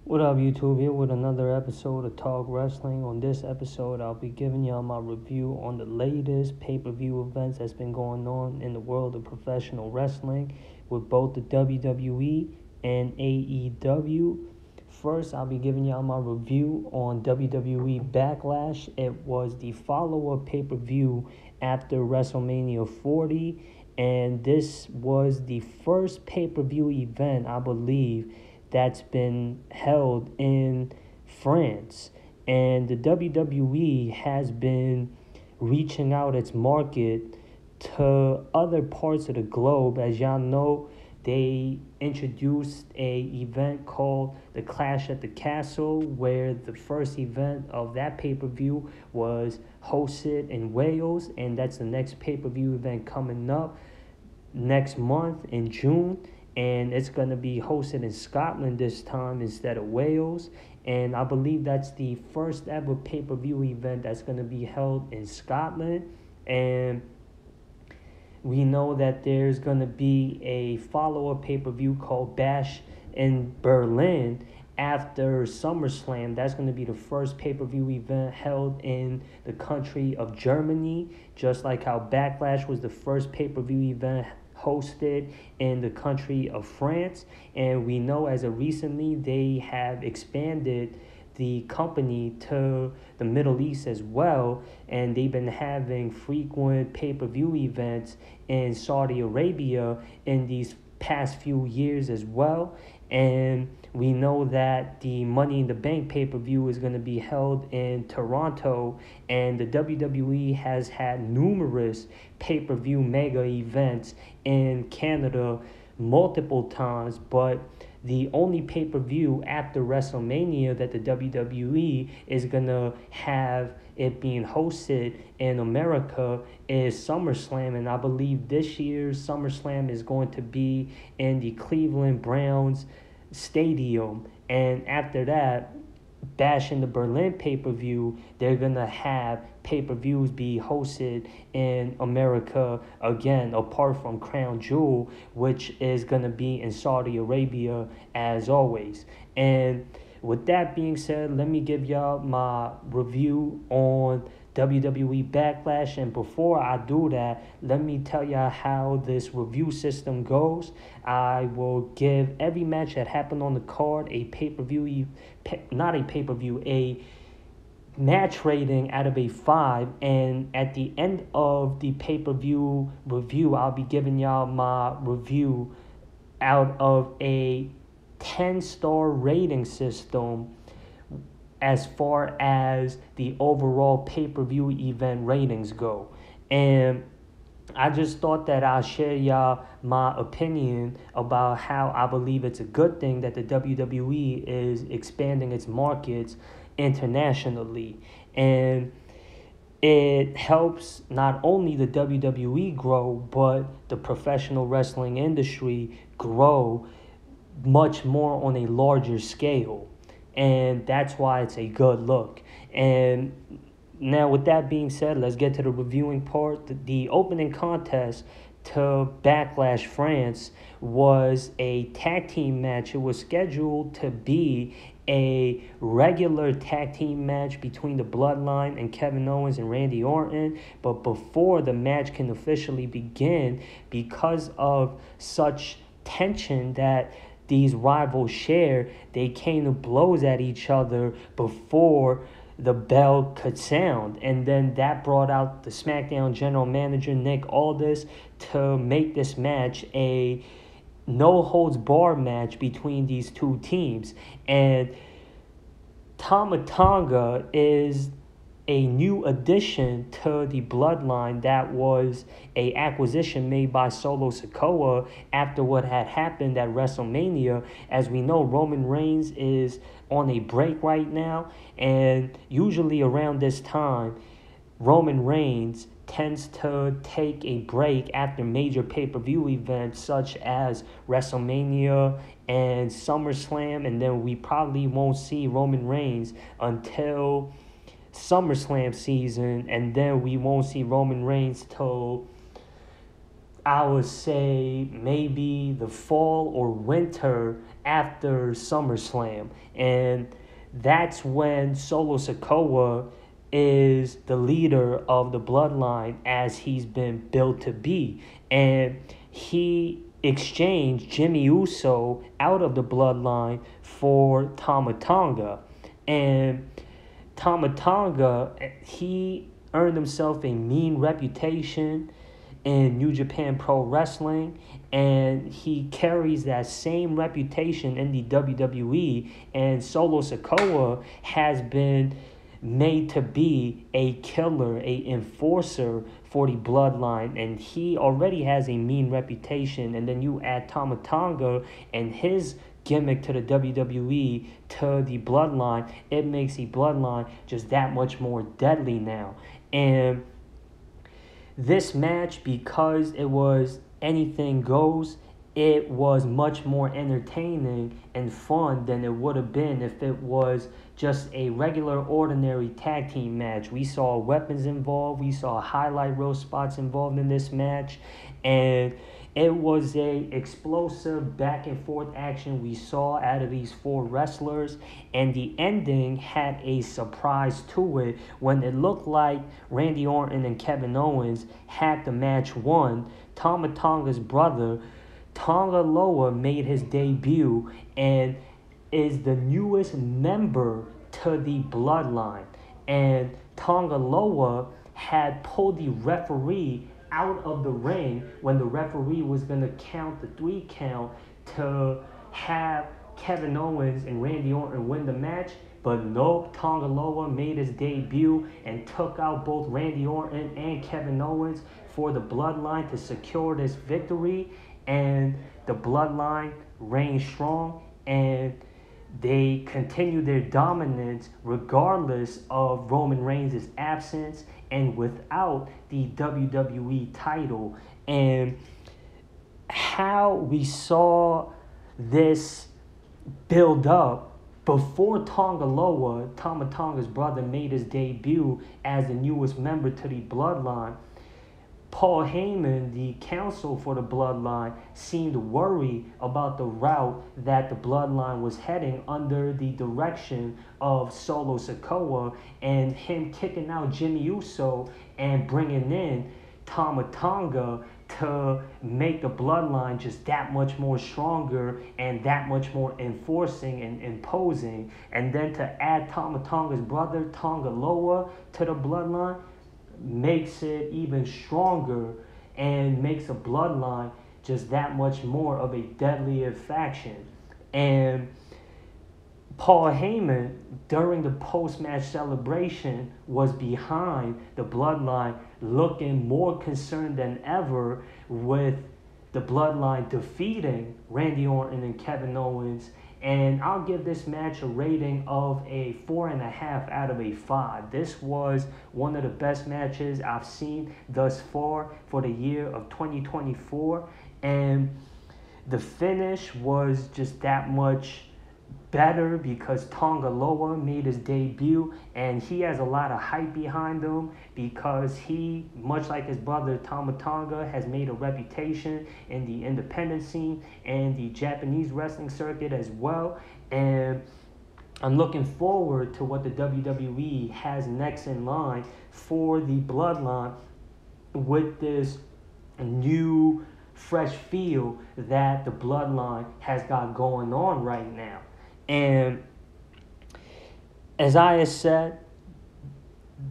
What up, YouTube? Here with another episode of Talk Wrestling. On this episode, I'll be giving y'all my review on the latest pay-per-view events that's been going on in the world of professional wrestling with both the WWE and AEW. First, I'll be giving y'all my review on WWE Backlash. It was the follow-up pay-per-view after WrestleMania 40, and this was the first pay-per-view event, I believe, that's been held in France. And the WWE has been reaching out its market to other parts of the globe. As y'all know, they introduced a event called the Clash at the Castle, where the first event of that pay-per-view was hosted in Wales, and that's the next pay-per-view event coming up next month in June, and it's going to be hosted in Scotland this time instead of Wales. And I believe that's the first ever pay-per-view event that's going to be held in Scotland. And we know that there's going to be a follow-up pay-per-view called Bash in Berlin after SummerSlam. That's going to be the first pay-per-view event held in the country of Germany, just like how Backlash was the first pay-per-view event hosted in the country of France. And we know as of recently they have expanded the company to the Middle East as well, and they've been having frequent pay-per-view events in Saudi Arabia in these past few years as well. And we know that the Money in the Bank pay-per-view is going to be held in Toronto, and the WWE has had numerous pay-per-view mega events in Canada multiple times, but the only pay-per-view after WrestleMania that the WWE is going to have it being hosted in America is SummerSlam. And I believe this year's SummerSlam is going to be in the Cleveland Browns Stadium. And after that, Bash in the Berlin pay-per-view, they're going to have pay-per-views be hosted in America again, apart from Crown Jewel, which is going to be in Saudi Arabia as always. And with that being said, let me give y'all my review on WWE Backlash. And before I do that, let me tell y'all how this review system goes. I will give every match that happened on the card a match rating out of a 5, and at the end of the pay-per-view review, I'll be giving y'all my review out of a 10-star rating system as far as the overall pay-per-view event ratings go. And I just thought that I'll share y'all my opinion about how I believe it's a good thing that the WWE is expanding its markets internationally. And it helps not only the WWE grow, but the professional wrestling industry grow much more on a larger scale. And that's why it's a good look. And now, with that being said, let's get to the reviewing part. The opening contest to Backlash France was a tag team match. It was scheduled to be a regular tag team match between the Bloodline and Kevin Owens and Randy Orton. But before the match can officially begin, because of such tension that these rivals share, they came to blows at each other before the bell could sound. And then that brought out the SmackDown general manager Nick Aldis to make this match a no-holds-barred match between these two teams. And Tama Tonga is a new addition to the Bloodline that was a acquisition made by Solo Sikoa after what had happened at WrestleMania. As we know, Roman Reigns is on a break right now, and usually around this time, Roman Reigns tends to take a break after major pay-per-view events such as WrestleMania and SummerSlam, and then we probably won't see Roman Reigns until SummerSlam season, and then we won't see Roman Reigns till I would say maybe the fall or winter after SummerSlam. And that's when Solo Sikoa is the leader of the bloodline as he's been built to be. And he exchanged Jimmy Uso out of the bloodline for Tama Tonga. And Tama Tonga, he earned himself a mean reputation in New Japan Pro Wrestling, and he carries that same reputation in the WWE. And Solo Sikoa has been made to be a killer, a enforcer for the bloodline, and he already has a mean reputation. And then you add Tama Tonga and his gimmick to the WWE to the bloodline, it makes the bloodline just that much more deadly now. And this match, because it was anything goes, it was much more entertaining and fun than it would have been if it was just a regular, ordinary tag team match. We saw weapons involved, we saw highlight reel spots involved in this match, and it was a explosive back and forth action we saw out of these four wrestlers, and the ending had a surprise to it when it looked like Randy Orton and Kevin Owens had the match won. Tama Tonga's brother, Tonga Loa, made his debut and is the newest member to the bloodline. And Tonga Loa had pulled the referee out of the ring when the referee was going to count the 3 count to have Kevin Owens and Randy Orton win the match. But nope, Tonga Loa made his debut and took out both Randy Orton and Kevin Owens for the bloodline to secure this victory. And the bloodline reigned strong, and they continued their dominance regardless of Roman Reigns' absence and without the WWE title. And how we saw this build up before Tonga Loa, Tama Tonga's brother, made his debut as the newest member to the bloodline. Paul Heyman, the counsel for the bloodline, seemed worried about the route that the bloodline was heading under the direction of Solo Sikoa, and him kicking out Jimmy Uso and bringing in Tama Tonga to make the bloodline just that much more stronger and that much more enforcing and imposing. And then to add Tama Tonga's brother, Tonga Loa, to the bloodline makes it even stronger and makes a bloodline just that much more of a deadlier faction. And Paul Heyman, during the post-match celebration, was behind the bloodline, looking more concerned than ever with the bloodline defeating Randy Orton and Kevin Owens. And I'll give this match a rating of a 4.5 out of a 5. This was one of the best matches I've seen thus far for the year of 2024. And the finish was just that much better because Tonga Loa made his debut, and he has a lot of hype behind him because he, much like his brother Tama Tonga, has made a reputation in the independent scene and the Japanese wrestling circuit as well. And I'm looking forward to what the WWE has next in line for the bloodline with this new fresh feel that the bloodline has got going on right now. And as I have said,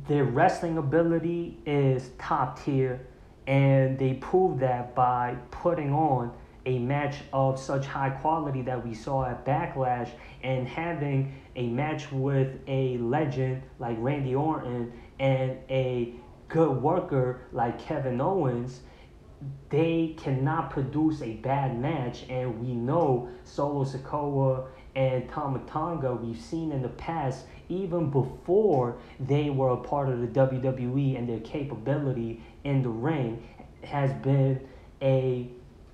their wrestling ability is top tier, and they proved that by putting on a match of such high quality that we saw at Backlash, and having a match with a legend like Randy Orton and a good worker like Kevin Owens. They cannot produce a bad match, and we know Solo Sikoa and Tama Tonga, we've seen in the past, even before they were a part of the WWE and their capability in the ring, has been a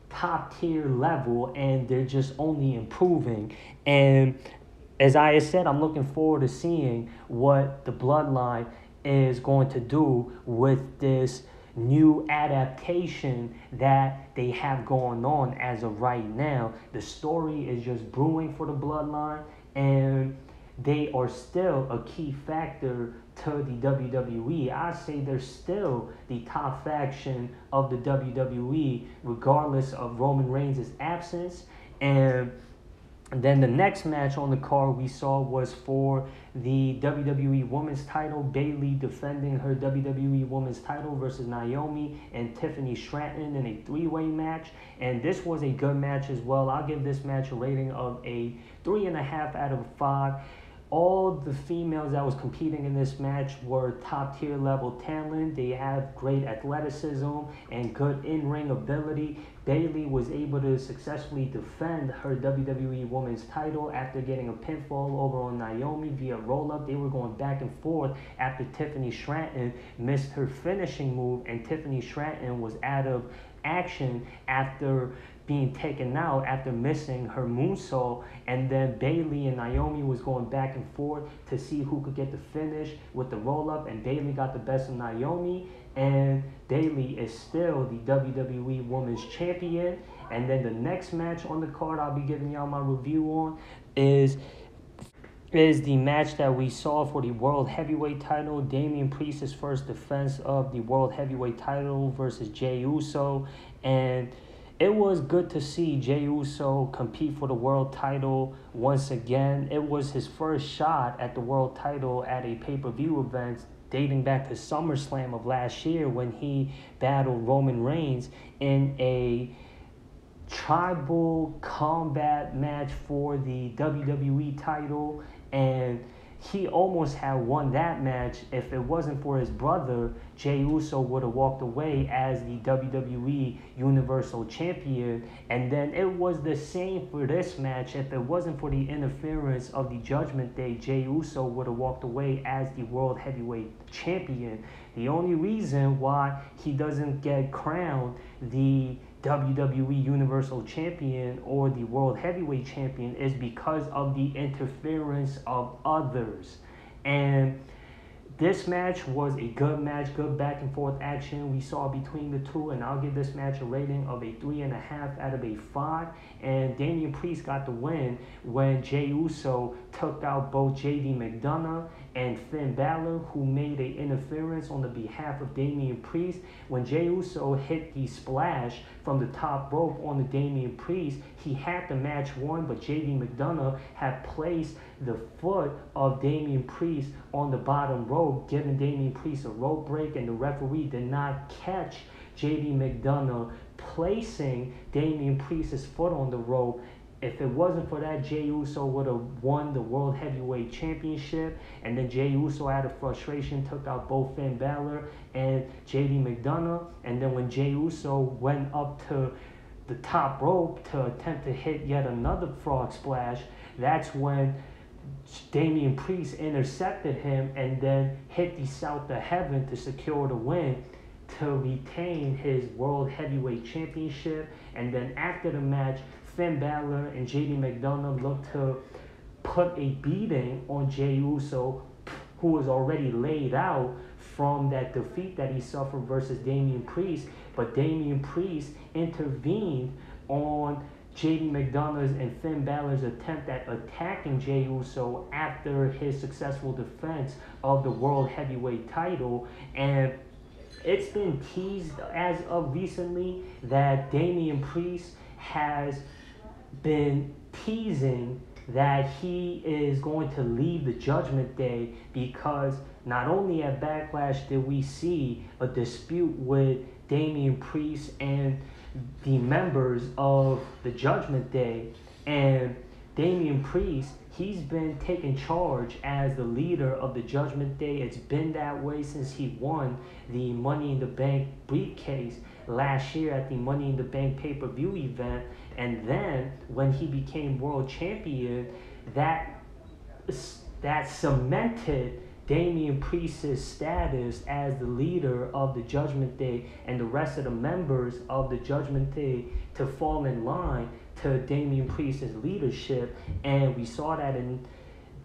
top tier level, and they're just only improving. And as I said, I'm looking forward to seeing what the bloodline is going to do with this new adaptation that they have going on as of right now. The story is just brewing for the Bloodline, and they are still a key factor to the WWE. I say they're still the top faction of the WWE, regardless of Roman Reigns' absence. And then the next match on the card we saw was for the WWE Women's title. Bayley defending her WWE Women's title versus Naomi and Tiffany Stratton in a three-way match. And this was a good match as well. I'll give this match a rating of a 3.5 out of 5. All the females that was competing in this match were top tier level talent. They have great athleticism and good in-ring ability. Bayley was able to successfully defend her WWE Women's title after getting a pinfall over on Naomi via roll-up. They were going back and forth after Tiffany Stratton missed her finishing move, and Tiffany Stratton was out of action after being taken out after missing her moonsault. And then Bayley and Naomi was going back and forth to see who could get the finish with the roll-up, and Bayley got the best of Naomi, and Bayley is still the WWE Women's Champion. And then the next match on the card I'll be giving y'all my review on is the match that we saw for the World Heavyweight title. Damian Priest's first defense of the World Heavyweight title versus Jey Uso. And it was good to see Jey Uso compete for the world title once again. It was his first shot at the world title at a pay-per-view event dating back to SummerSlam of last year when he battled Roman Reigns in a tribal combat match for the WWE title. And he almost had won that match. If it wasn't for his brother, Jey Uso would have walked away as the WWE Universal Champion. And then it was the same for this match. If it wasn't for the interference of the Judgment Day, Jey Uso would have walked away as the World Heavyweight Champion. The only reason why he doesn't get crowned the WWE Universal Champion or the World Heavyweight Champion is because of the interference of others. And this match was a good match, good back and forth action we saw between the two, and I'll give this match a rating of a 3.5 out of a 5. And Damian Priest got the win when Jey Uso took out both JD McDonough and Finn Balor, who made an interference on the behalf of Damian Priest. When Jey Uso hit the splash from the top rope on the Damian Priest, he had the match won, but JD McDonough had placed the foot of Damian Priest on the bottom rope, giving Damian Priest a rope break, and the referee did not catch JD McDonough placing Damian Priest's foot on the rope. If it wasn't for that, Jey Uso would have won the World Heavyweight Championship. And then Jey Uso, out of frustration, took out both Finn Balor and JD McDonough. And then when Jey Uso went up to the top rope to attempt to hit yet another frog splash, that's when Damian Priest intercepted him and then hit the South of Heaven to secure the win to retain his World Heavyweight Championship. And then after the match, Finn Balor and JD McDonough looked to put a beating on Jey Uso, who was already laid out from that defeat that he suffered versus Damian Priest. But Damian Priest intervened on JD McDonough's and Finn Balor's attempt at attacking Jey Uso after his successful defense of the World Heavyweight title. And it's been teased as of recently that Damian Priest has been teasing that he is going to leave the Judgment Day, because not only at Backlash did we see a dispute with Damian Priest and the members of the Judgment Day, and Damian Priest, he's been taking charge as the leader of the Judgment Day. It's been that way since he won the Money in the Bank briefcase last year at the Money in the Bank pay-per-view event. And then when he became world champion, that cemented Damian Priest's status as the leader of the Judgment Day, and the rest of the members of the Judgment Day to fall in line to Damian Priest's leadership. And we saw that in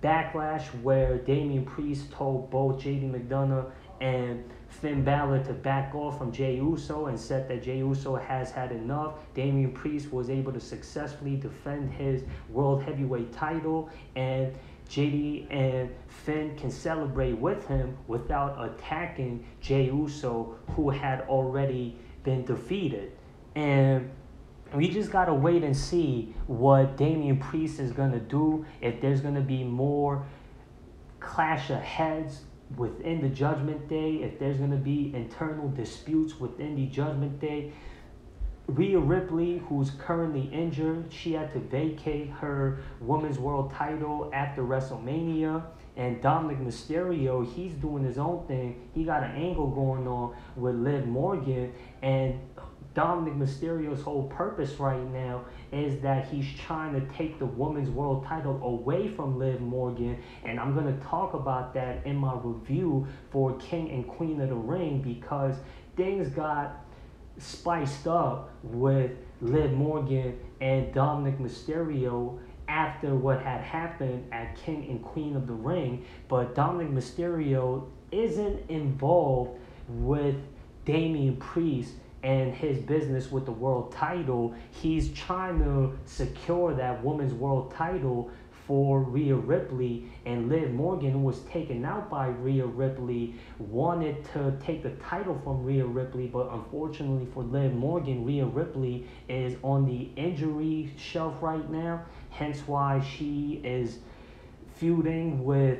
Backlash, where Damian Priest told both JD McDonough and Finn Balor to back off from Jey Uso and said that Jey Uso has had enough. Damian Priest was able to successfully defend his World Heavyweight title, and JD and Finn can celebrate with him without attacking Jey Uso, who had already been defeated. And we just gotta wait and see what Damian Priest is gonna do, if there's gonna be more clash of heads within the Judgment Day, if there's going to be internal disputes within the Judgment Day. Rhea Ripley, who's currently injured, she had to vacate her Women's World title after WrestleMania. And Dominic Mysterio, he's doing his own thing. He got an angle going on with Liv Morgan, and Dominic Mysterio's whole purpose right now is that he's trying to take the Women's World title away from Liv Morgan, and I'm going to talk about that in my review for King and Queen of the Ring, because things got spiced up with Liv Morgan and Dominic Mysterio after what had happened at King and Queen of the Ring. But Dominic Mysterio isn't involved with Damian Priest and his business with the world title. He's trying to secure that Women's World title for Rhea Ripley, and Liv Morgan, who was taken out by Rhea Ripley, wanted to take the title from Rhea Ripley, but unfortunately for Liv Morgan, Rhea Ripley is on the injury shelf right now, hence why she is feuding with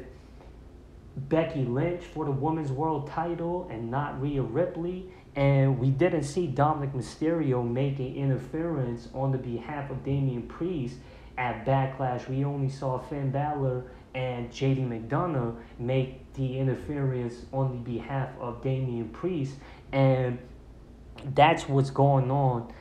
Becky Lynch for the Women's World title and not Rhea Ripley. And we didn't see Dominic Mysterio making interference on the behalf of Damian Priest at Backlash. We only saw Finn Balor and JD McDonough make the interference on the behalf of Damian Priest. And that's what's going on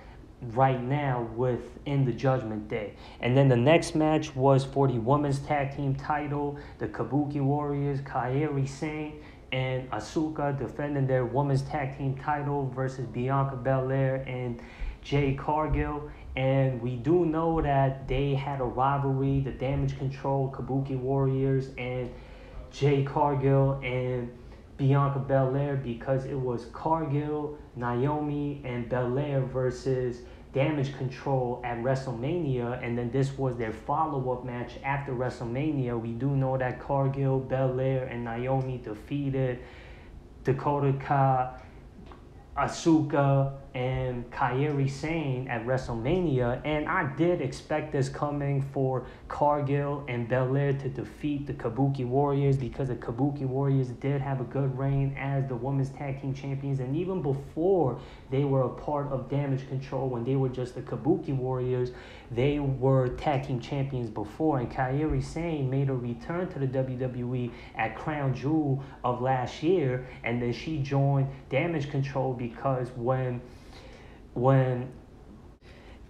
right now within the Judgment Day. And then the next match was for the women's tag team title. The Kabuki Warriors, Kairi Sane and Asuka, defending their women's tag team title versus Bianca Belair and Jade Cargill. And we do know that they had a rivalry, the Damage Control, Kabuki Warriors, and Jade Cargill and Bianca Belair, because it was Cargill, Naomi, and Belair versus Damage Control at WrestleMania, and then this was their follow-up match after WrestleMania. We do know that Cargill, Belair, and Naomi defeated Dakota Kai, Asuka, and Kairi Sane at WrestleMania, and I did expect this coming for Cargill and Belair to defeat the Kabuki Warriors, because the Kabuki Warriors did have a good reign as the women's tag team champions, and even before they were a part of Damage Control, when they were just the Kabuki Warriors, they were tag team champions before. And Kairi Sane made a return to the WWE at Crown Jewel of last year, and then she joined Damage Control because when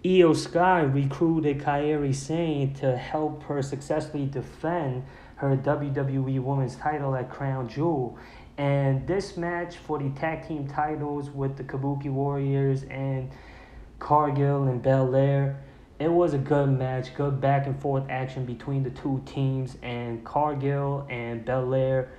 Io Sky recruited Kairi Sane to help her successfully defend her WWE Women's title at Crown Jewel. And this match for the tag team titles with the Kabuki Warriors and Cargill and Belair, it was a good match, good back and forth action between the two teams, and Cargill and Belair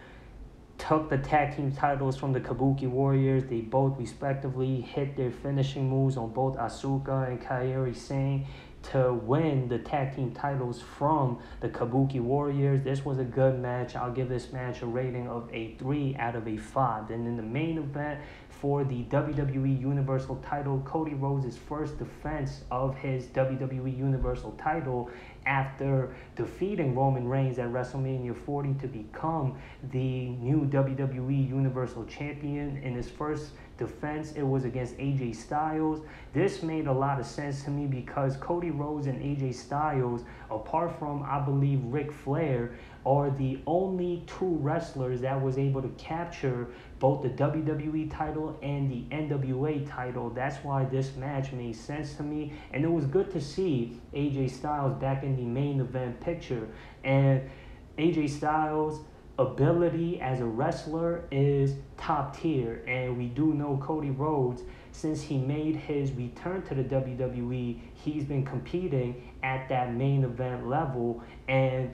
took the tag team titles from the Kabuki Warriors. They both respectively hit their finishing moves on both Asuka and Kairi Sane to win the tag team titles from the Kabuki Warriors. This was a good match. I'll give this match a rating of a 3 out of a 5. And in the main event for the WWE Universal title, Cody Rhodes' first defense of his WWE Universal title after defeating Roman Reigns at WrestleMania 40 to become the new WWE Universal Champion. In his first defense, it was against AJ Styles. This made a lot of sense to me because Cody Rhodes and AJ Styles, apart from, I believe, Ric Flair, are the only two wrestlers that was able to capture both the WWE title and the NWA title. That's why this match made sense to me, and it was good to see AJ Styles back in the main event picture. And AJ Styles' ability as a wrestler is top tier, and we do know Cody Rhodes, since he made his return to the WWE, he's been competing at that main event level, and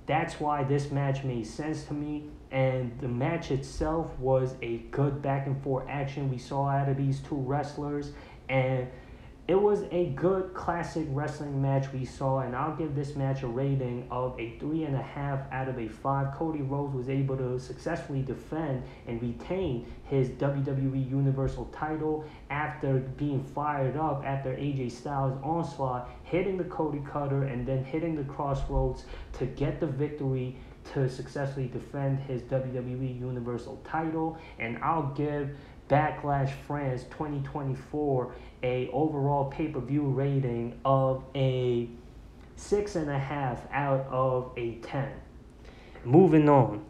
that's why this match made sense to me. And the match itself was a good back and forth action we saw out of these two wrestlers. And it was a good classic wrestling match we saw, and I'll give this match a rating of a 3.5 out of a 5. Cody Rhodes was able to successfully defend and retain his WWE Universal title after being fired up after AJ Styles' onslaught, hitting the Cody Cutter and then hitting the Crossroads to get the victory to successfully defend his WWE Universal title. And I'll give Backlash France 2024 a overall pay-per-view rating of a 6.5 out of a 10. Moving on.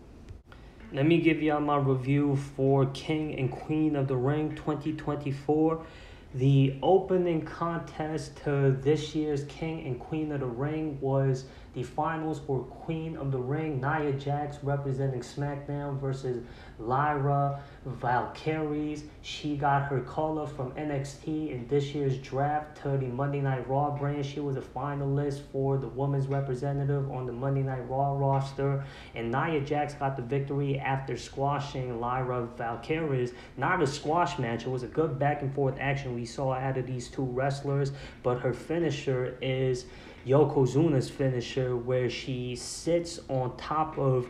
Let me give y'all my review for King and Queen of the Ring 2024. The opening contest to this year's King and Queen of the Ring was the finals for Queen of the Ring. Nia Jax representing SmackDown versus Lyra Valkyries. She got her call-up from NXT in this year's draft to the Monday Night Raw brand. She was a finalist for the women's representative on the Monday Night Raw roster. And Nia Jax got the victory after squashing Lyra Valkyries. Not a squash match. It was a good back and forth action we saw out of these two wrestlers. But her finisher is Yokozuna's finisher, where she sits on top of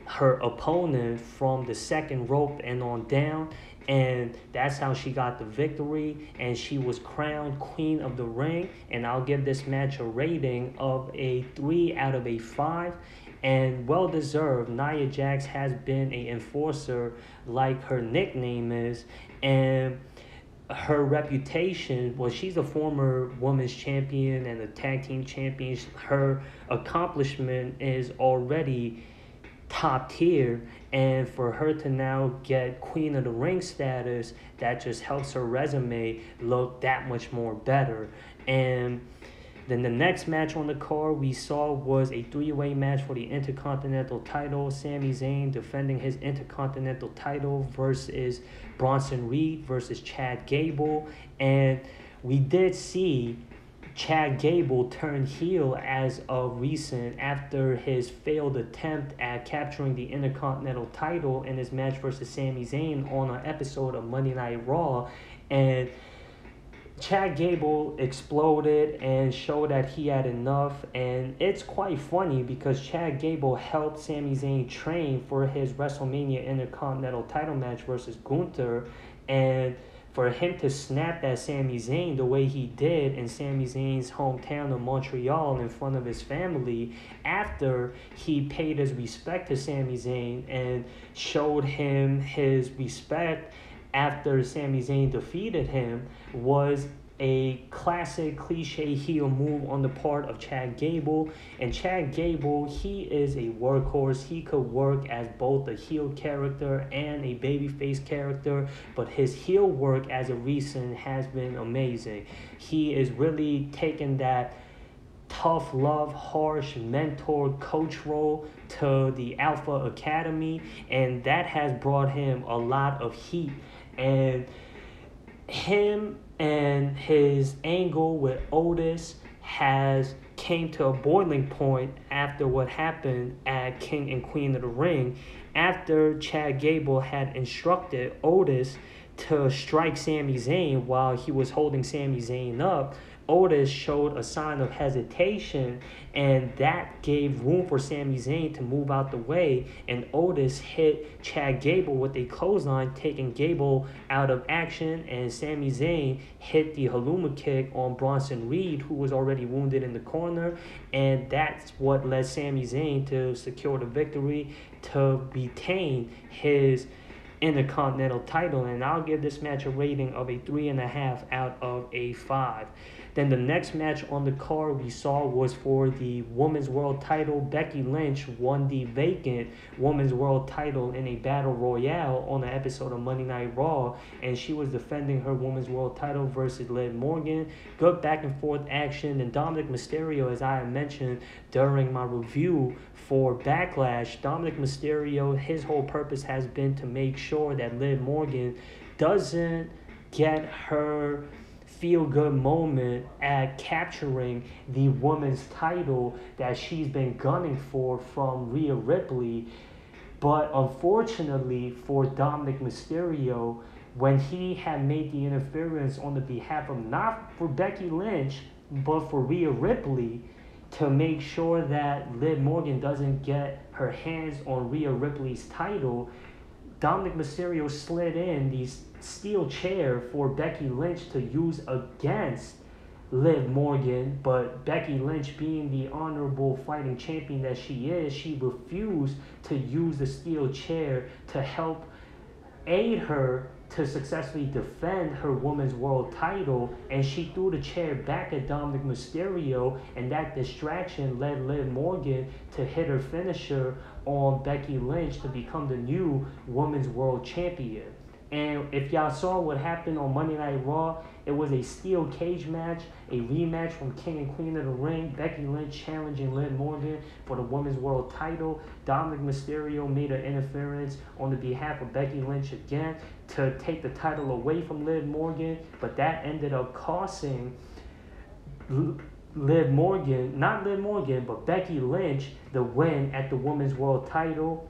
her opponent from the second rope and on down, and that's how she got the victory, and she was crowned Queen of the Ring. And I'll give this match a rating of a 3 out of a 5, and well deserved. Nia Jax has been an enforcer like her nickname is, and her reputation, well, she's a former women's champion and a tag team champion. Her accomplishment is already top tier, and for her to now get Queen of the Ring status, that just helps her resume look that much more better. And then the next match on the card we saw was a three-way match for the Intercontinental title. Sami Zayn defending his Intercontinental title versus Bronson Reed versus Chad Gable. And we did see Chad Gable turn heel as of recent after his failed attempt at capturing the Intercontinental title in his match versus Sami Zayn on an episode of Monday Night Raw. And Chad Gable exploded and showed that he had enough. And it's quite funny because Chad Gable helped Sami Zayn train for his WrestleMania Intercontinental title match versus Gunther. And for him to snap at Sami Zayn the way he did in Sami Zayn's hometown of Montreal in front of his family, after he paid his respect to Sami Zayn and showed him his respect after Sami Zayn defeated him, was a classic cliche heel move on the part of Chad Gable. And Chad Gable, he is a workhorse. He could work as both a heel character and a babyface character, but his heel work as of recent has been amazing. He is really taking that tough love, harsh mentor coach role to the Alpha Academy, and that has brought him a lot of heat. And him and his angle with Otis has came to a boiling point after what happened at King and Queen of the Ring, after Chad Gable had instructed Otis to strike Sami Zayn while he was holding Sami Zayn up. Otis showed a sign of hesitation, and that gave room for Sami Zayn to move out the way, and Otis hit Chad Gable with a clothesline, taking Gable out of action, and Sami Zayn hit the Haluma kick on Bronson Reed, who was already wounded in the corner, and that's what led Sami Zayn to secure the victory to retain his Intercontinental title. And I'll give this match a rating of a 3.5 out of a 5. Then the next match on the card we saw was for the Women's World title. Becky Lynch won the vacant Women's World title in a battle royale on an episode of Monday Night Raw, and she was defending her Women's World title versus Liv Morgan. Good back and forth action, and Dominic Mysterio, as I had mentioned during my review for Backlash, Dominic Mysterio, his whole purpose has been to make sure that Liv Morgan doesn't get her feel-good moment at capturing the women's title that she's been gunning for from Rhea Ripley. But unfortunately for Dominic Mysterio, when he had made the interference on the behalf of not for Becky Lynch, but for Rhea Ripley, to make sure that Liv Morgan doesn't get her hands on Rhea Ripley's title, Dominic Mysterio slid in the steel chair for Becky Lynch to use against Liv Morgan, but Becky Lynch, being the honorable fighting champion that she is, she refused to use the steel chair to help aid her to successfully defend her women's world title, and she threw the chair back at Dominic Mysterio, and that distraction led Liv Morgan to hit her finisher on Becky Lynch to become the new women's world champion. And if y'all saw what happened on Monday Night Raw, it was a steel cage match, a rematch from King and Queen of the Ring. Becky Lynch challenging Liv Morgan for the Women's World title. Dominic Mysterio made an interference on the behalf of Becky Lynch again to take the title away from Liv Morgan, but that ended up costing Liv Morgan, not Liv Morgan, but Becky Lynch, the win at the Women's World title.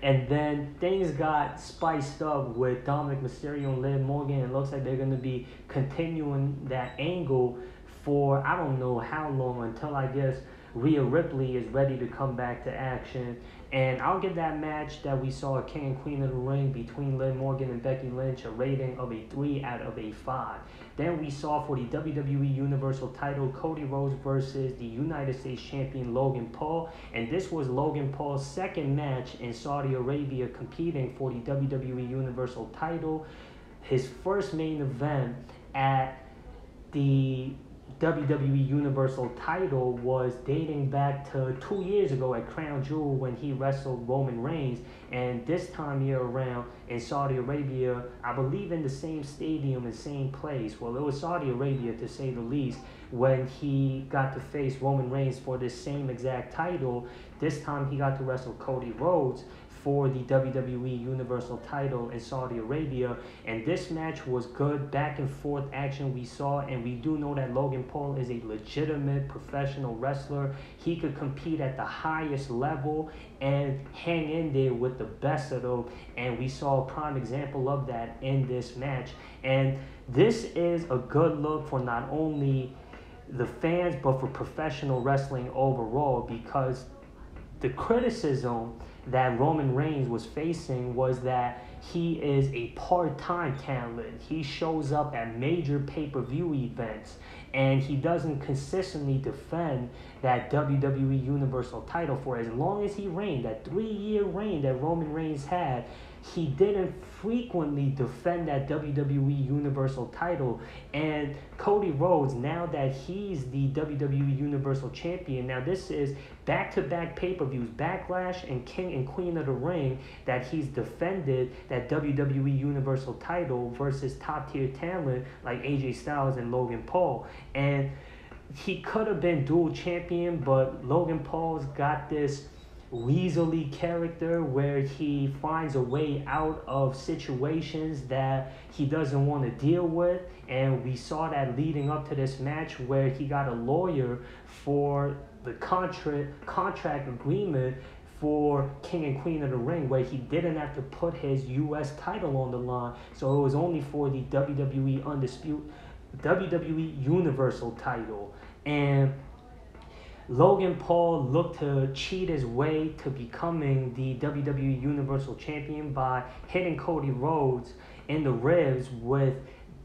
And then things got spiced up with Dominic Mysterio and Liv Morgan. It looks like they're going to be continuing that angle for I don't know how long, until I guess Rhea Ripley is ready to come back to action. And I'll give that match that we saw at King and Queen of the Ring between Liv Morgan and Becky Lynch a rating of a 3 out of a 5. Then we saw for the WWE Universal title, Cody Rhodes versus the United States Champion Logan Paul. And this was Logan Paul's second match in Saudi Arabia competing for the WWE Universal title. His first main event at the WWE Universal title was dating back to 2 years ago at Crown Jewel when he wrestled Roman Reigns, and this time year around in Saudi Arabia, I believe in the same stadium and same place. Well, it was Saudi Arabia to say the least, when he got to face Roman Reigns for this same exact title. This time he got to wrestle Cody Rhodes for the WWE Universal title in Saudi Arabia, and this match was good back and forth action we saw, and we do know that Logan Paul is a legitimate professional wrestler. He could compete at the highest level and hang in there with the best of them, and we saw a prime example of that in this match. And this is a good look for not only the fans but for professional wrestling overall, because the criticism that Roman Reigns was facing was that he is a part-time talent. He shows up at major pay-per-view events, and he doesn't consistently defend that WWE Universal title for as long as he reigned, that 3-year reign that Roman Reigns had. He didn't frequently defend that WWE Universal title. And Cody Rhodes, now that he's the WWE Universal Champion, now this is back-to-back pay-per-views, Backlash and King and Queen of the Ring, that he's defended that WWE Universal title versus top-tier talent like AJ Styles and Logan Paul. And he could have been dual champion, but Logan Paul's got this weaselly character where he finds a way out of situations that he doesn't want to deal with, and we saw that leading up to this match where he got a lawyer for the contract agreement for King and Queen of the Ring, where he didn't have to put his U.S. title on the line, so it was only for the WWE Universal title. And Logan Paul looked to cheat his way to becoming the WWE Universal Champion by hitting Cody Rhodes in the ribs with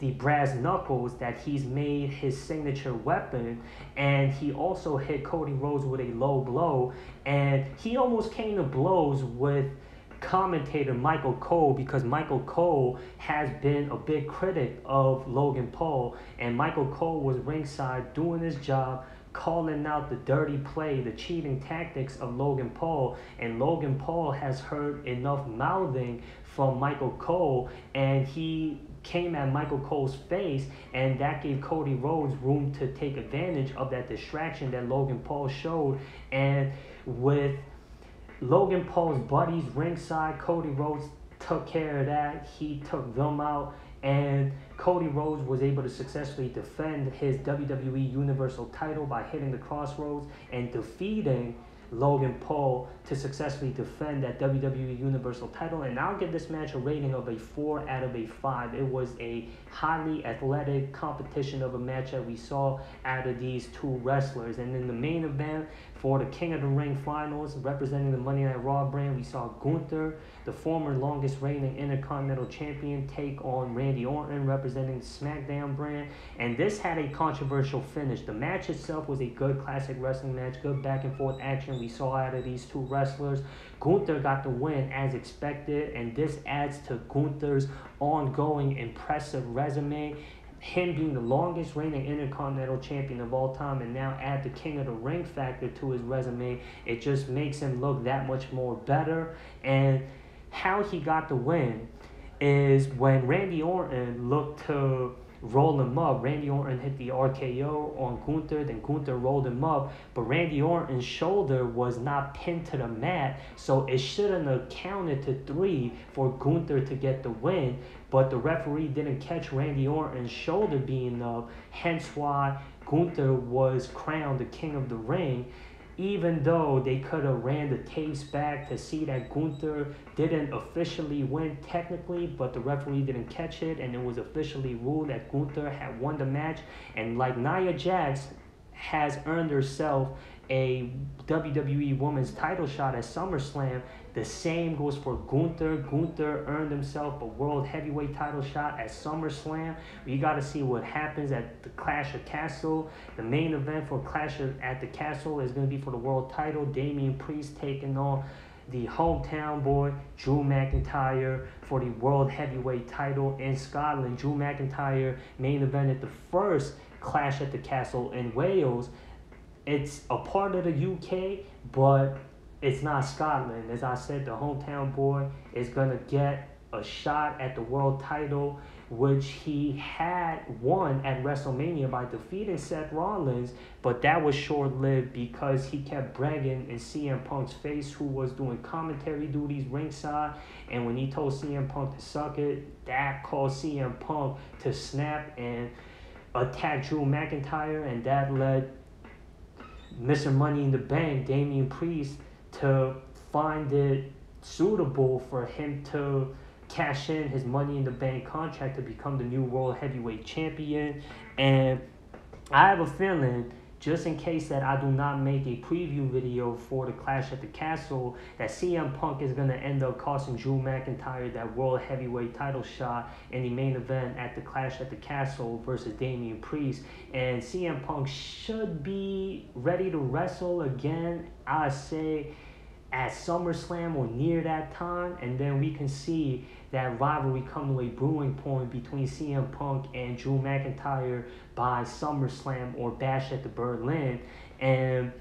the brass knuckles that he's made his signature weapon, and he also hit Cody Rhodes with a low blow, and he almost came to blows with commentator Michael Cole, because Michael Cole has been a big critic of Logan Paul, and Michael Cole was ringside doing his job, calling out the dirty play, the cheating tactics of Logan Paul, and Logan Paul has heard enough mouthing from Michael Cole, and he came at Michael Cole's face, and that gave Cody Rhodes room to take advantage of that distraction that Logan Paul showed. And with Logan Paul's buddies ringside, Cody Rhodes took care of that. He took them out, and Cody Rhodes was able to successfully defend his WWE Universal title by hitting the Crossroads and defeating Logan Paul to successfully defend that WWE Universal title. And I'll give this match a rating of a 4 out of a 5. It was a highly athletic competition of a match that we saw out of these two wrestlers. And in the main event for the King of the Ring finals, representing the Monday Night Raw brand, we saw Gunther, the former longest reigning Intercontinental Champion, take on Randy Orton, representing the SmackDown brand. And this had a controversial finish. The match itself was a good classic wrestling match, good back and forth action we saw out of these two wrestlers. Gunther got the win as expected, and this adds to Gunther's ongoing impressive resume. Him being the longest reigning Intercontinental Champion of all time, and now add the King of the Ring factor to his resume, it just makes him look that much more better. And how he got the win is when Randy Orton looked to roll him up. Randy Orton hit the RKO on Gunther, then Gunther rolled him up, but Randy Orton's shoulder was not pinned to the mat, so it shouldn't have counted to 3 for Gunther to get the win, but the referee didn't catch Randy Orton's shoulder being up, hence why Gunther was crowned the King of the Ring. Even though they could have ran the tapes back to see that Gunther didn't officially win technically, but the referee didn't catch it, and it was officially ruled that Gunther had won the match. And like Nia Jax has earned herself a WWE Women's title shot at SummerSlam, the same goes for Gunther. Gunther earned himself a World Heavyweight title shot at SummerSlam. We got to see what happens at the Clash of Castle. The main event for Clash at the Castle is going to be for the world title. Damian Priest taking on the hometown boy, Drew McIntyre, for the World Heavyweight title in Scotland. Drew McIntyre main evented the first Clash at the Castle in Wales. It's a part of the UK, but it's not Scotland. As I said, the hometown boy is going to get a shot at the world title, which he had won at WrestleMania by defeating Seth Rollins, but that was short-lived because he kept bragging in CM Punk's face, who was doing commentary duties ringside, and when he told CM Punk to suck it, that caused CM Punk to snap and attack Drew McIntyre, and that led Mr. Money in the Bank, Damian Priest, to find it suitable for him to cash in his Money in the Bank contract to become the new World Heavyweight Champion. And I have a feeling, just in case that I do not make a preview video for the Clash at the Castle, that CM Punk is going to end up costing Drew McIntyre that World Heavyweight title shot in the main event at the Clash at the Castle versus Damian Priest. And CM Punk should be ready to wrestle again, I say, at SummerSlam or near that time, and then we can see that rivalry come to a brewing point between CM Punk and Drew McIntyre by SummerSlam or Bash at the Berlin. And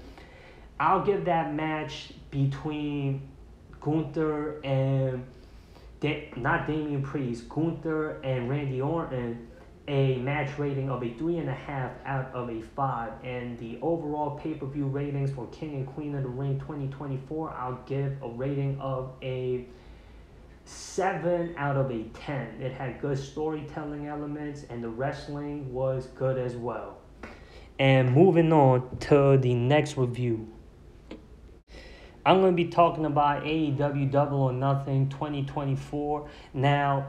I'll give that match between Gunther and not Damian Priest, Gunther and Randy Orton, a match rating of a 3.5 out of a 5. And the overall pay-per-view ratings for King and Queen of the Ring 2024, I'll give a rating of a 7 out of a 10. It had good storytelling elements, and the wrestling was good as well. And moving on to the next review, I'm going to be talking about AEW Double or Nothing 2024. Now,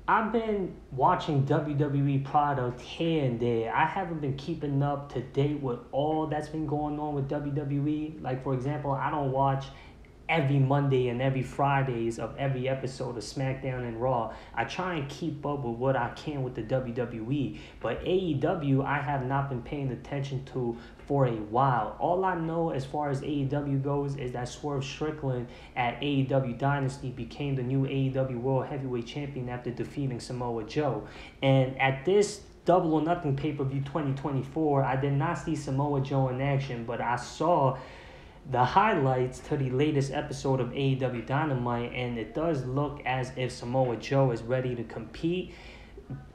I've been watching WWE product here and there. I haven't been keeping up to date with all that's been going on with WWE. Like, for example, I don't watch every Monday and every Fridays of every episode of SmackDown and Raw. I try and keep up with what I can with the WWE. But AEW, I have not been paying attention to for a while. All I know as far as AEW goes is that Swerve Strickland at AEW Dynasty became the new AEW World Heavyweight Champion after defeating Samoa Joe. And at this Double or Nothing pay-per-view 2024, I did not see Samoa Joe in action, but I saw the highlights to the latest episode of AEW Dynamite, and it does look as if Samoa Joe is ready to compete.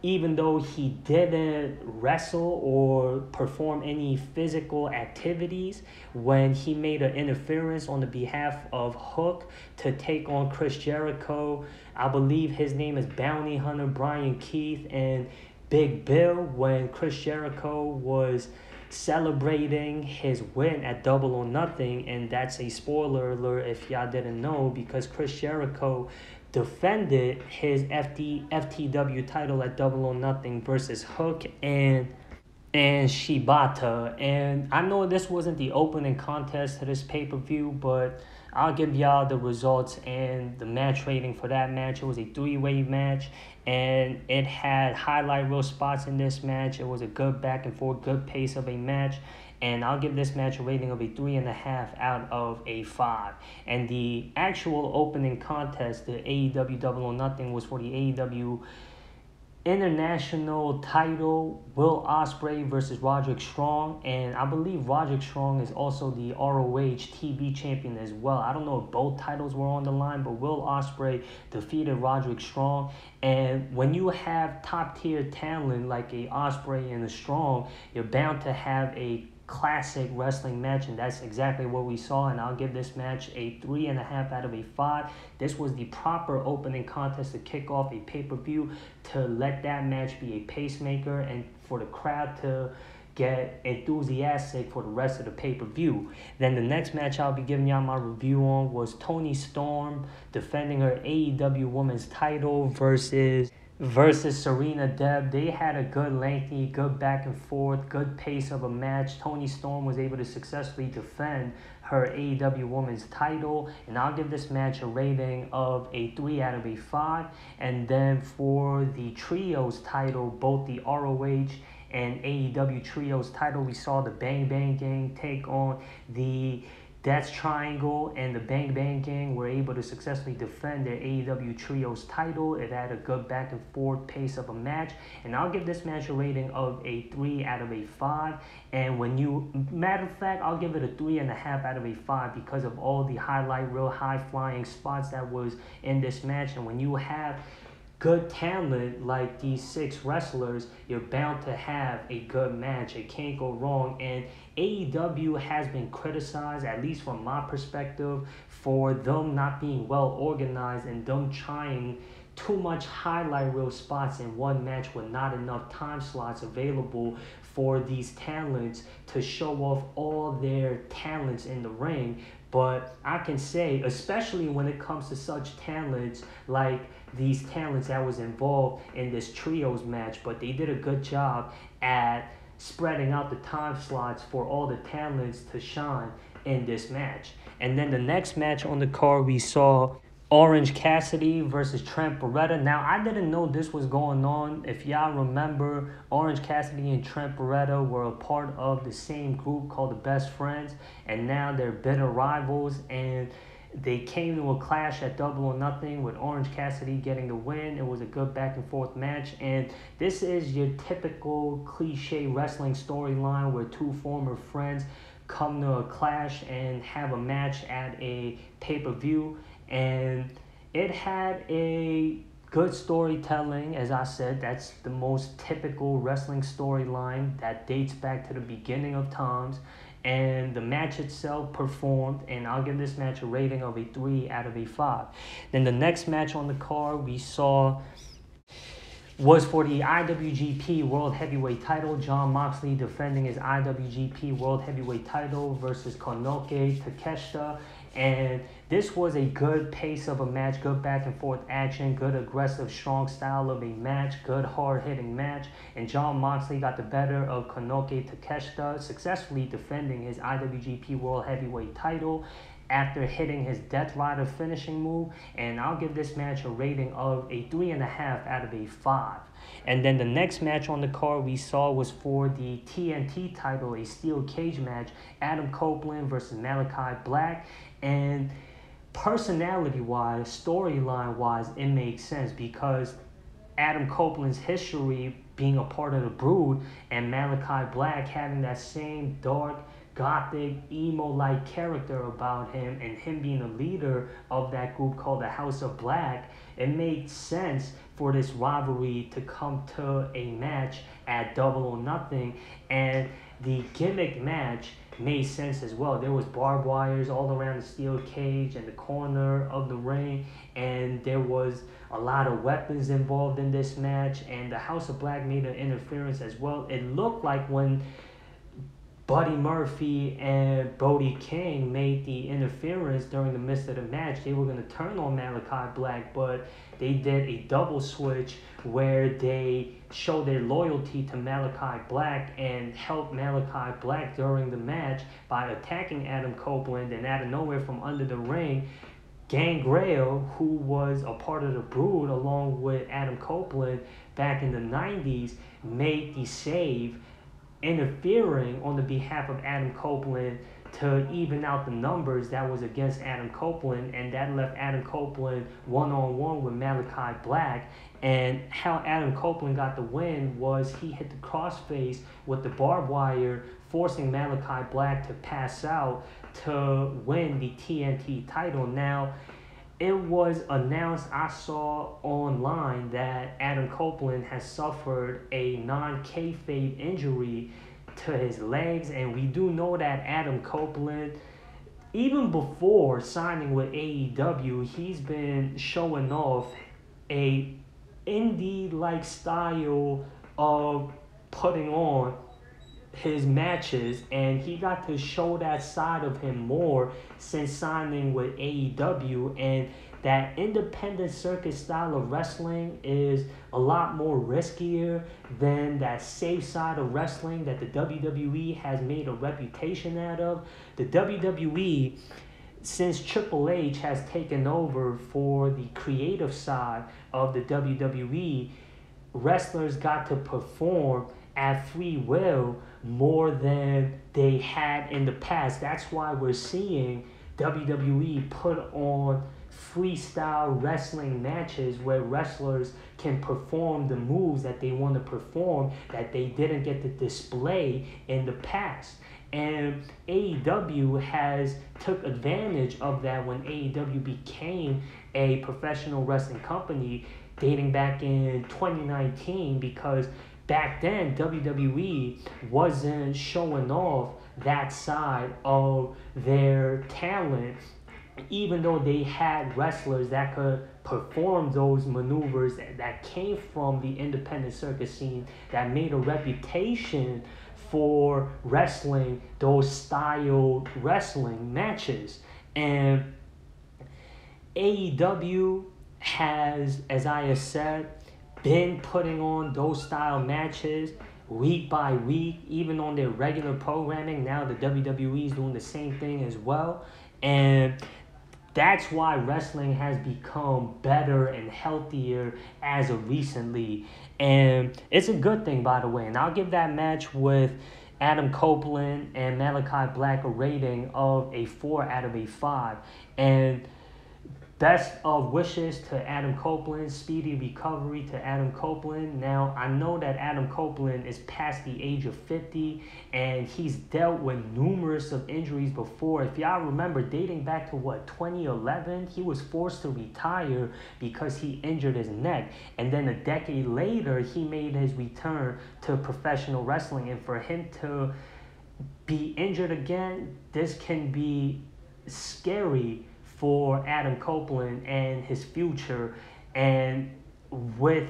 even though he didn't wrestle or perform any physical activities, when he made an interference on the behalf of Hook to take on Chris Jericho, I believe his name is Bounty Hunter Brian Keith and Big Bill, when Chris Jericho was celebrating his win at Double or Nothing. And that's a spoiler alert if y'all didn't know, because Chris Jericho defended his FTW title at Double or Nothing versus Hook and Shibata. And I know this wasn't the opening contest to this pay-per-view, but I'll give y'all the results and the match rating for that match. It was a three-way match, and it had highlight reel spots in this match. It was a good back and forth, good pace of a match. And I'll give this match a rating of a 3.5 out of a 5. And the actual opening contest, the AEW Double or Nothing, was for the AEW International title, Will Ospreay versus Roderick Strong. And I believe Roderick Strong is also the ROH TV champion as well. I don't know if both titles were on the line, but Will Ospreay defeated Roderick Strong. And when you have top tier talent like a Ospreay and a Strong, you're bound to have a classic wrestling match, and that's exactly what we saw. And I'll give this match a 3.5 out of a 5. This was the proper opening contest to kick off a pay-per-view, to let that match be a pacemaker and for the crowd to get enthusiastic for the rest of the pay-per-view. Then the next match I'll be giving y'all my review on was Toni Storm defending her AEW Women's title versus Serena Deeb. They had a good lengthy, good back and forth, good pace of a match. Toni Storm was able to successfully defend her AEW Women's title, and I'll give this match a rating of a 3 out of a 5. And then for the Trios title, both the ROH and AEW Trios title, we saw the Bang Bang Gang take on the Death Triangle, and the Bang Bang Gang were able to successfully defend their AEW Trios title. It had a good back and forth pace of a match, and I'll give this match a rating of a 3 out of a 5. And matter of fact, I'll give it a 3.5 out of a 5 because of all the highlight reel, high flying spots that was in this match. And when you have good talent like these 6 wrestlers, you're bound to have a good match. It can't go wrong. And AEW has been criticized, at least from my perspective, for them not being well organized and them trying too much highlight reel spots in one match with not enough time slots available for these talents to show off all their talents in the ring. But I can say, especially when it comes to such talents like these talents that was involved in this trios match, but they did a good job at spreading out the time slots for all the talents to shine in this match. And then the next match on the card, we saw Orange Cassidy versus Trent Beretta. Now, I didn't know this was going on. If y'all remember, Orange Cassidy and Trent Beretta were a part of the same group called the Best Friends, and now they're bitter rivals, and they came to a clash at Double or Nothing with Orange Cassidy getting the win. It was a good back and forth match, and this is your typical cliche wrestling storyline where two former friends come to a clash and have a match at a pay-per-view. And it had a good storytelling. As I said, that's the most typical wrestling storyline that dates back to the beginning of times. And the match itself performed, and I'll give this match a rating of a 3 out of a 5. Then the next match on the card we saw was for the IWGP World Heavyweight title. Jon Moxley defending his IWGP World Heavyweight title versus Konosuke Takeshita. And this was a good pace of a match, good back and forth action, good aggressive, strong style of a match, good hard-hitting match. And Jon Moxley got the better of Konosuke Takeshita, successfully defending his IWGP World Heavyweight title after hitting his Death Rider finishing move. And I'll give this match a rating of a 3.5 out of a 5. And then the next match on the card we saw was for the TNT title, a steel cage match, Adam Copeland versus Malachi Black. And personality-wise, storyline-wise, it makes sense because Adam Copeland's history being a part of the Brood and Malachi Black having that same dark, gothic, emo-like character about him, and him being a leader of that group called the House of Black, it made sense for this rivalry to come to a match at Double or Nothing, and the gimmick match made sense as well. There was barbed wires all around the steel cage and the corner of the ring, and there was a lot of weapons involved in this match, and the House of Black made an interference as well. It looked like when Buddy Murphy and Brody King made the interference during the midst of the match, they were going to turn on Malachi Black, but they did a double switch where they showed their loyalty to Malachi Black and helped Malachi Black during the match by attacking Adam Copeland, and out of nowhere from under the ring, Gangrel, who was a part of the Brood along with Adam Copeland back in the 90s, made the save, interfering on the behalf of Adam Copeland to even out the numbers that was against Adam Copeland, and that left Adam Copeland one-on-one with Malachi Black. And how Adam Copeland got the win was he hit the crossface with the barbed wire, forcing Malachi Black to pass out to win the TNT title. Now, it was announced, I saw online, that Adam Copeland has suffered a non-kayfabe injury to his legs, and we do know that Adam Copeland, even before signing with AEW, he's been showing off a indie-like style of putting on his matches, and he got to show that side of him more since signing with AEW. And that independent circuit style of wrestling is a lot more riskier than that safe side of wrestling that the WWE has made a reputation out of. The WWE, since Triple H has taken over for the creative side of the WWE, wrestlers got to perform at free will more than they had in the past. That's why we're seeing WWE put on freestyle wrestling matches where wrestlers can perform the moves that they want to perform that they didn't get to display in the past. And AEW has took advantage of that when AEW became a professional wrestling company dating back in 2019, because back then WWE wasn't showing off that side of their talent, even though they had wrestlers that could perform those maneuvers that came from the independent circuit scene that made a reputation for wrestling those style wrestling matches. And AEW has, as I have said, been putting on those style matches week by week, even on their regular programming. Now the WWE is doing the same thing as well. And that's why wrestling has become better and healthier as of recently. And it's a good thing, by the way. And I'll give that match with Adam Copeland and Malachi Black a rating of a 4 out of a 5. And best of wishes to Adam Copeland, speedy recovery to Adam Copeland. Now, I know that Adam Copeland is past the age of 50, and he's dealt with numerous of injuries before. If y'all remember, dating back to 2011, he was forced to retire because he injured his neck. And then a decade later, he made his return to professional wrestling. And for him to be injured again, this can be scary for Adam Copeland and his future. And with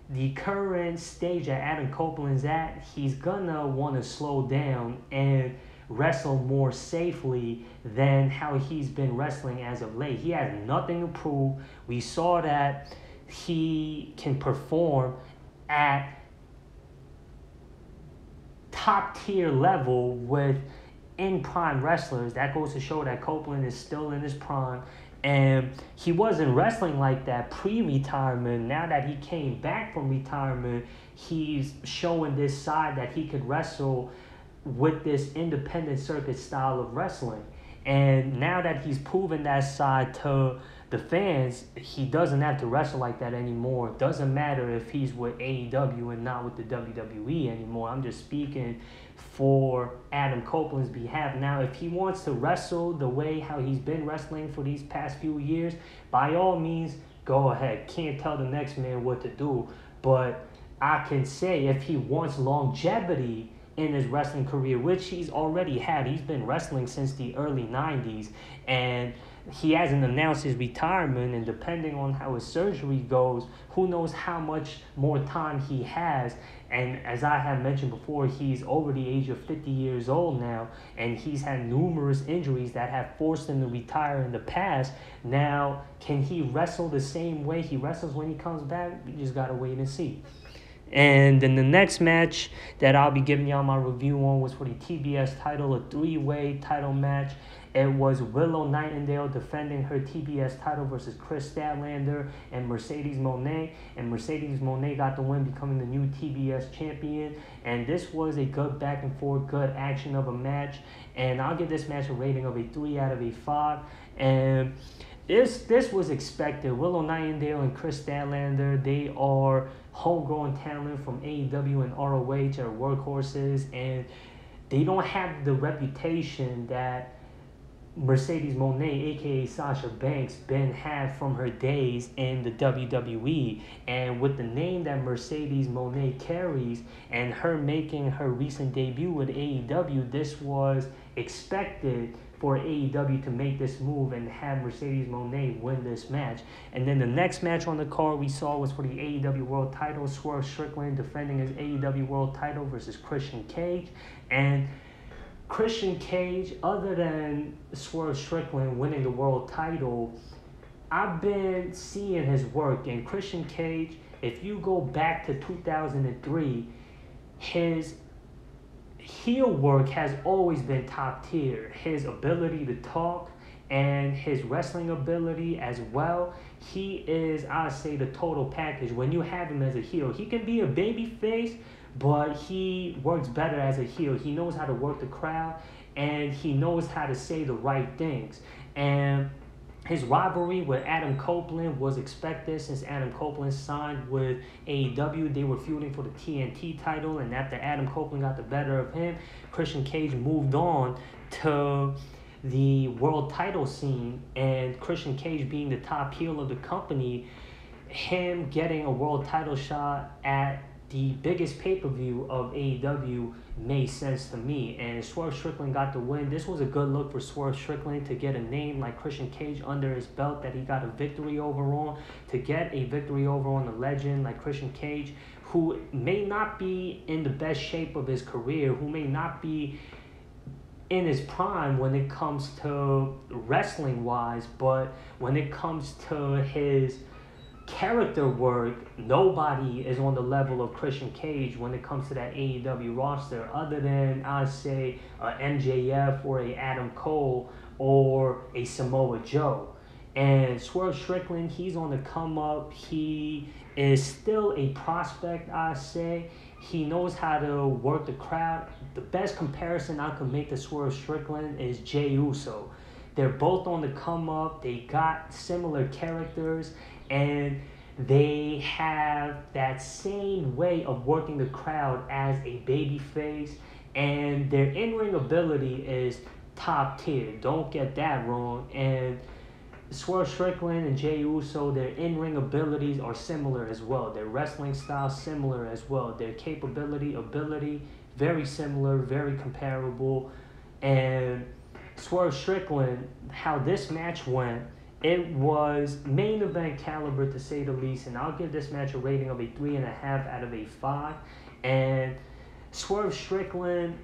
the current stage that Adam Copeland's at, he's gonna want to slow down and wrestle more safely than how he's been wrestling as of late. He has nothing to prove. We saw that he can perform at top tier level with in prime wrestlers. That goes to show that Copeland is still in his prime, and he wasn't wrestling like that pre-retirement. Now that he came back from retirement, he's showing this side that he could wrestle with this independent circuit style of wrestling. And now that he's proven that side to the fans, he doesn't have to wrestle like that anymore. It doesn't matter if he's with AEW and not with the WWE anymore. I'm just speaking for Adam Copeland's behalf. Now, if he wants to wrestle the way how he's been wrestling for these past few years, by all means, go ahead. Can't tell the next man what to do. But I can say if he wants longevity in his wrestling career, which he's already had. He's been wrestling since the early 90s, and he hasn't announced his retirement, and depending on how his surgery goes, who knows how much more time he has. And as I have mentioned before, he's over the age of 50 years old now, and he's had numerous injuries that have forced him to retire in the past. Now, can he wrestle the same way he wrestles when he comes back? We just gotta wait and see. And then the next match that I'll be giving y'all my review on was for the TBS title, a 3-way title match. It was Willow Nightingale defending her TBS title versus Chris Statlander and Mercedes Moné. And Mercedes Moné got the win, becoming the new TBS champion. And this was a good back and forth, good action of a match. And I'll give this match a rating of a 3 out of a 5. And this was expected. Willow Nightingale and Chris Statlander, they are homegrown talent from AEW and ROH, are workhorses, and they don't have the reputation that Mercedes Moné, aka Sasha Banks, had from her days in the WWE. And with the name that Mercedes Moné carries and her making her recent debut with AEW, this was expected for AEW to make this move and have Mercedes Moné win this match. And then the next match on the card we saw was for the AEW World title, Swerve Strickland defending his AEW World title versus Christian Cage. And Christian Cage, other than Swerve Strickland winning the world title, I've been seeing his work. And Christian Cage, if you go back to 2003, his heel work has always been top tier. His ability to talk and his wrestling ability as well. He is, I'd say, the total package. When you have him as a heel, he can be a baby face, but he works better as a heel. He knows how to work the crowd, and he knows how to say the right things. And his rivalry with Adam Copeland was expected since Adam Copeland signed with AEW. They were feuding for the TNT title, and after Adam Copeland got the better of him, Christian Cage moved on to the world title scene, and Christian Cage being the top heel of the company, him getting a world title shot at the biggest pay-per-view of AEW made sense to me. And Swerve Strickland got the win. This was a good look for Swerve Strickland to get a name like Christian Cage under his belt that he got a victory over on, to get a victory over on a legend like Christian Cage, who may not be in the best shape of his career, who may not be in his prime when it comes to wrestling-wise, but when it comes to his character work, nobody is on the level of Christian Cage when it comes to that AEW roster, other than, I'd say, a MJF or a Adam Cole or a Samoa Joe. And Swerve Strickland, he's on the come up. He is still a prospect, I'd say. He knows how to work the crowd. The best comparison I could make to Swerve Strickland is Jey Uso. They're both on the come up. They got similar characters, and they have that same way of working the crowd as a babyface, and their in-ring ability is top tier. Don't get that wrong. And Swerve Strickland and Jey Uso, their in-ring abilities are similar as well. Their wrestling style similar as well. Their ability, very similar, very comparable. And Swerve Strickland, how this match went, it was main event caliber to say the least, and I'll give this match a rating of a 3.5 out of a 5. And Swerve Strickland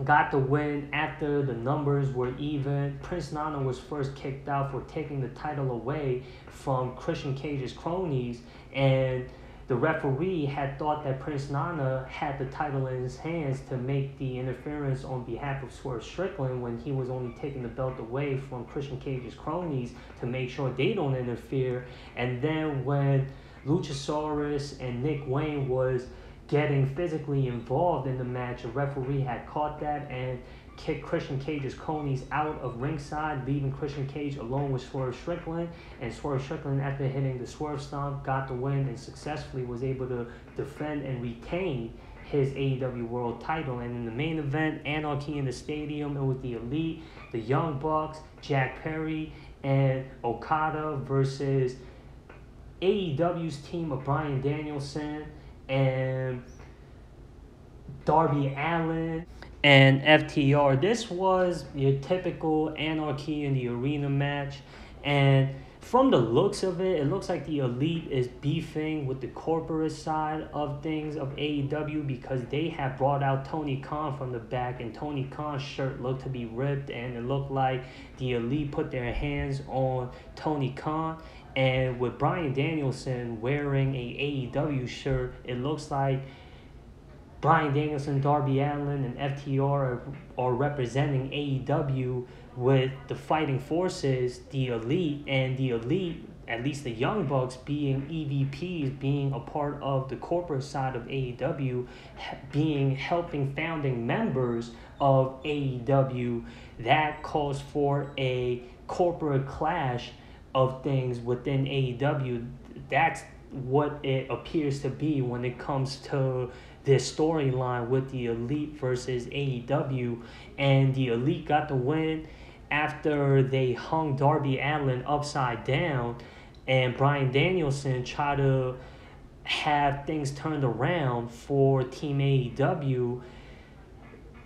got the win after the numbers were even. Prince Nana was first kicked out for taking the title away from Christian Cage's cronies, and the referee had thought that Prince Nana had the title in his hands to make the interference on behalf of Swerve Strickland when he was only taking the belt away from Christian Cage's cronies to make sure they don't interfere. And then when Luchasaurus and Nick Wayne was getting physically involved in the match, a referee had caught that, and kicked Christian Cage's cronies out of ringside, leaving Christian Cage alone with Swerve Strickland. And Swerve Strickland, after hitting the Swerve Stomp, got the win and successfully was able to defend and retain his AEW World title. And in the main event, Anarchy in the Stadium, it was the Elite, the Young Bucks, Jack Perry, and Okada versus AEW's team of Bryan Danielson and Darby Allin and FTR. This was your typical Anarchy in the Arena match, and from the looks of it, it looks like the Elite is beefing with the corporate side of things of AEW, because they have brought out Tony Khan from the back, and Tony Khan's shirt looked to be ripped, and it looked like the Elite put their hands on Tony Khan. And with Bryan Danielson wearing a AEW shirt, it looks like Bryan Danielson, Darby Allin, and FTR are representing AEW, with the Fighting Forces, the Elite, and the Elite, at least the Young Bucks, being EVPs, being a part of the corporate side of AEW, being helping founding members of AEW. That calls for a corporate clash of things within AEW. That's what it appears to be when it comes to this storyline with the Elite versus AEW. And the Elite got the win after they hung Darby Allin upside down, and Bryan Danielson tried to have things turned around for Team AEW.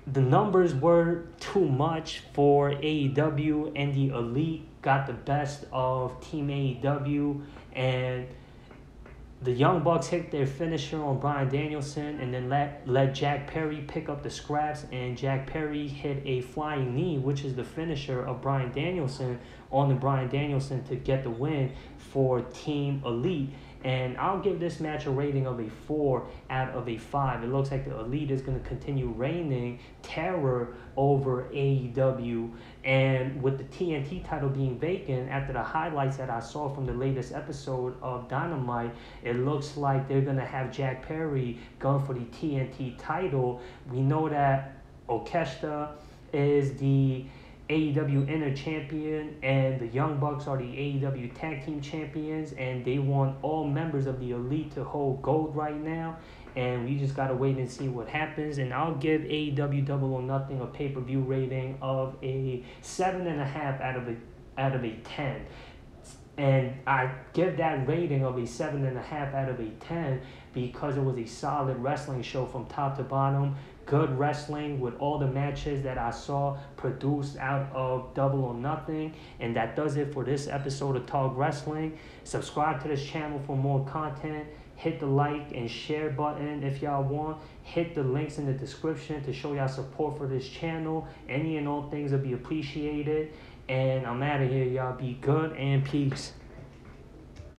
The numbers were too much for AEW, and the Elite got the best of Team AEW, and the Young Bucks hit their finisher on Bryan Danielson, and then let Jack Perry pick up the scraps, and Jack Perry hit a flying knee, which is the finisher of Bryan Danielson, on the Bryan Danielson to get the win for Team Elite. And I'll give this match a rating of a 4 out of a 5. It looks like the Elite is going to continue reigning terror over AEW. And with the TNT title being vacant, after the highlights that I saw from the latest episode of Dynamite, it looks like they're going to have Jack Perry going for the TNT title. We know that Okeshita is the AEW Inner Champion, and the Young Bucks are the AEW Tag Team Champions, and they want all members of the Elite to hold gold right now, and we just gotta wait and see what happens. And I'll give AEW Double or Nothing a pay-per-view rating of a 7.5 out of a 10. And I give that rating of a 7.5 out of a 10 because it was a solid wrestling show from top to bottom. Good wrestling with all the matches that I saw produced out of Double or Nothing. And that does it for this episode of Talk Wrestling. Subscribe to this channel for more content. Hit the like and share button if y'all want. Hit the links in the description to show y'all support for this channel. Any and all things will be appreciated. And I'm out of here, y'all. Be good and peace.